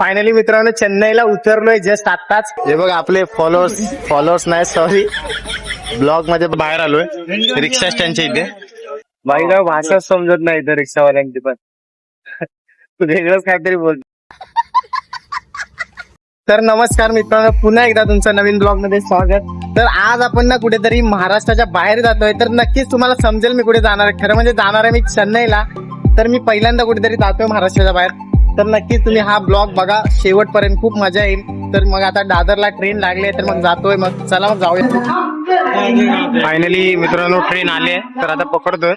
Finally मित्रांनो चेन्नईला उतरलोय just आताच. हे बघ आपले फॉलोअर्स नाही सॉरी ब्लॉग मध्ये बाहेर आलोय रिक्षा स्टँडच्या इथे. बाई काय भाषा समजत नाही इथं रिक्षावाल्यांची पण तू वेगळंच काहीतरी बोल. तर नमस्कार मित्रांनो, पुन्हा एकदा तुमचं नवीन ब्लॉग मध्ये स्वागत. तर आज आपण ना कुठेतरी महाराष्ट्राच्या बाहेर जातोय. तर नक्कीच तुम्हाला समजेल मी कुठे जाणार आहे. खरं म्हणजे जाणार आहे मी चेन्नईला. तर मी पहिल्यांदा कुठेतरी जातोय महाराष्ट्राच्या बाहेर. तर नक्कीच तुम्ही हा ब्लॉग बघा शेवटपर्यंत, खूप मजा येईल. तर मग आता दादरला ट्रेन लागले तर मग जातोय. मग चला मग जाऊया. फायनली मित्रांनो ट्रेन आले तर आता पकडतोय.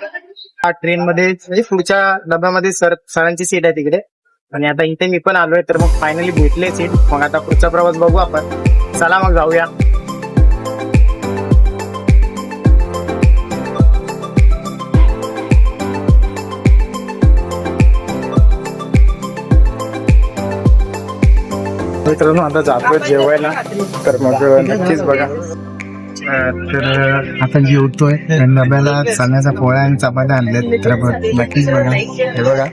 ट्रेन मध्ये म्हणजे पुढच्या डब्यामध्ये सरांची सीट आहे तिकडे आणि आता इथे मी पण आलोय. तर मग फायनली भेटले सीट. मग आता पुढचा प्रवास बघू आपण. चला मग जाऊया. मित्रांनो आता जातोय जेवायला. तर मग नक्कीच बघा. तर आता जेवतोय. डब्याला चण्याचा पोळ्या आणि चपात्या आणल्यात. तर नक्कीच बघा. हे बघा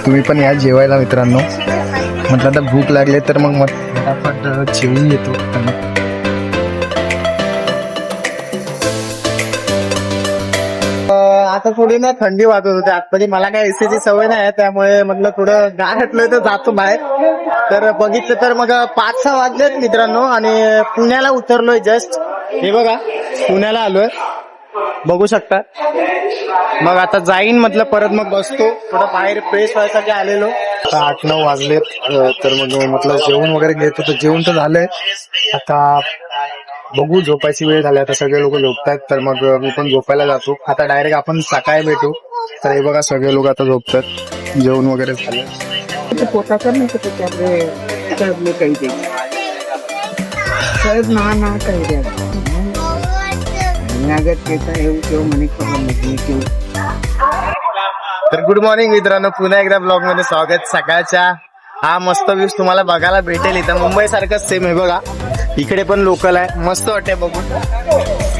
तुम्ही पण या जेवायला मित्रांनो. म्हटलं आता भूक लागली तर मग फटाफट जेवून येतो. आता थोडी ना थंडी वाजत होती आतमध्ये. मला काय एसीची सवय नाही त्यामुळे म्हटलं थोडं गार हटलोय तर जातो बाहेर. तर बघितलं तर मग 5-6 वाजलेत मित्रांनो आणि पुण्याला उतरलोय जस्ट. हे बघा पुण्याला आलोय बघू शकता. मग आता जाईन म्हटलं परत मग बसतो थोडं बाहेर फ्रेश व्हायसाठी आलेलो. 8-9 वाजलेत. तर मग म्हटलं जेवण वगैरे घेतो. तर जेवण तर झालंय. आता बघू झोपायची वेळ झाली. आता सगळे लोक झोपतायत तर मग मी पण झोपायला जातो. आता डायरेक्ट आपण सकाळी भेटू. तर हे बघा सगळे लोक आता झोपतात. जेवण वगैरे झालं. तर गुड मॉर्निंग मित्रांनो, पुन्हा एकदा ब्लॉग मध्ये स्वागत. सकाळच्या हा मस्त व्ह्यूज तुम्हाला बघायला भेटेल इथं. मुंबई सारखंच सेम आहे बघा. इकडे पण लोकल आहे. मस्त वाटतंय बघून.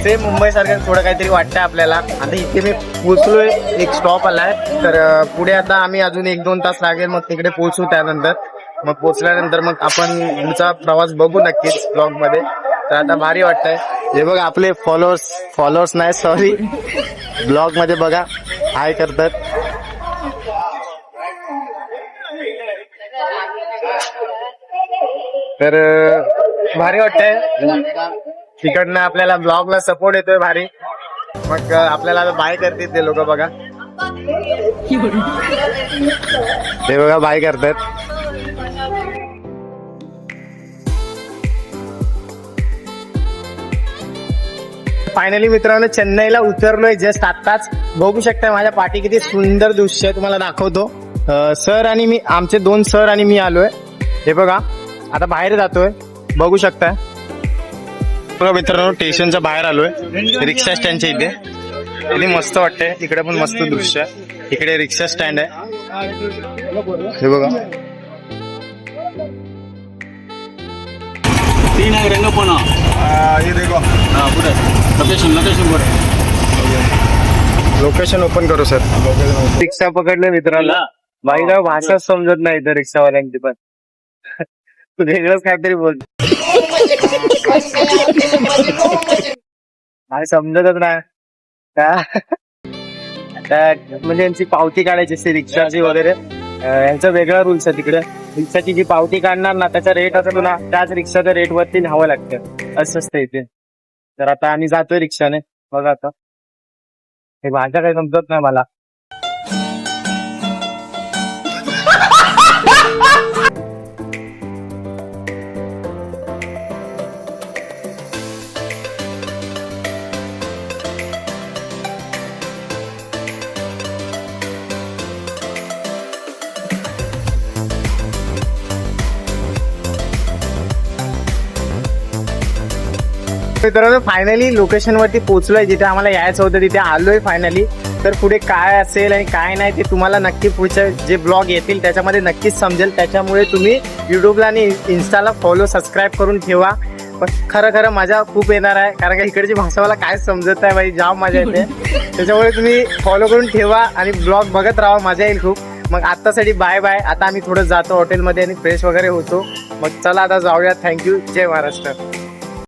सेम मुंबई सारखं थोडं काहीतरी वाटतंय आपल्याला. आता इथे मी पोहोचलोय. एक स्टॉप आलाय. तर पुढे आता आम्ही अजून 1-2 तास लागेल. मग तिकडे पोहोचू. त्यानंतर मग पोहोचल्यानंतर मग आपण पुढचा प्रवास बघू नक्कीच ब्लॉग मध्ये. तर आता भारी वाटतंय. हे बघा आपले फॉलोअर्स नाही सॉरी ब्लॉग मध्ये बघा हाय करतात. तर भारी वाटतंय. तिकडनं आपल्याला ब्लॉगला सपोर्ट येतोय भारी. मग आपल्याला बाय करतील ते लोक बघा. ते बघा बाय करतात. फायनली मित्रांनो चेन्नईला उतरलोय जस्ट आताच. बघू शकता माझ्या पाठी किती सुंदर दृश्य तुम्हाला दाखवतो. सर आणि मी, आमचे 2 सर आणि मी आलोय. हे बघा आता बाहेर जातोय बघू शकता. बघा मित्रांनो स्टेशनच्या बाहेर आलोय रिक्षा स्टँडच्या इथे. किती मस्त वाटतंय. इकडे पण मस्त दृश्य. इकडे रिक्षा स्टँड आहे. हे बघा लोकेशन ओपन करू सर. रिक्षा पकडलं मित्रांनो. बाई काय भाषा समजत नाही इथं रिक्षावाल्यांची पण तू वेगळंच काहीतरी बोल. काय समजतच नाही का. म्हणजे यांची पावती काढायची असते रिक्षाची वगैरे. यांचा वेगळा रूल्स आहे तिकडे. रिक्षाची जी पावती काढणार ना त्याचा रेट असतो ना त्याच रिक्षाच्या रेट वरती न्यावं लागतं. असं असतं इथे. तर आता आम्ही जातोय रिक्षाने. बघा आता हे भाषा काही समजत नाही मला. मित्रांनो फायनली लोकेशन वरती पोहोचलोय. जिथे आम्हाला यायचं होतं तिथे आलोय फायनली. तर पुढे काय असेल आणि काय नाही ते तुम्हाला नक्की पुढचे जे ब्लॉग येतील त्याच्यामध्ये नक्कीच समजेल. त्याच्यामुळे तुम्ही युट्यूबला आणि इन्स्टाला सबस्क्राईब करून ठेवा. पण खरं मजा खूप येणार आहे. कारण का इकडची भाषा मला काय समजत नाही बाई. जाम मजा येते. त्याच्यामुळे तुम्ही फॉलो करून ठेवा आणि ब्लॉग बघत राहा. मजा येईल खूप. मग आत्तासाठी बाय बाय. आता आम्ही थोडं जातो हॉटेलमध्ये आणि फ्रेश वगैरे होतो. मग चला आता जाऊया. थँक्यू. जय महाराष्ट्र.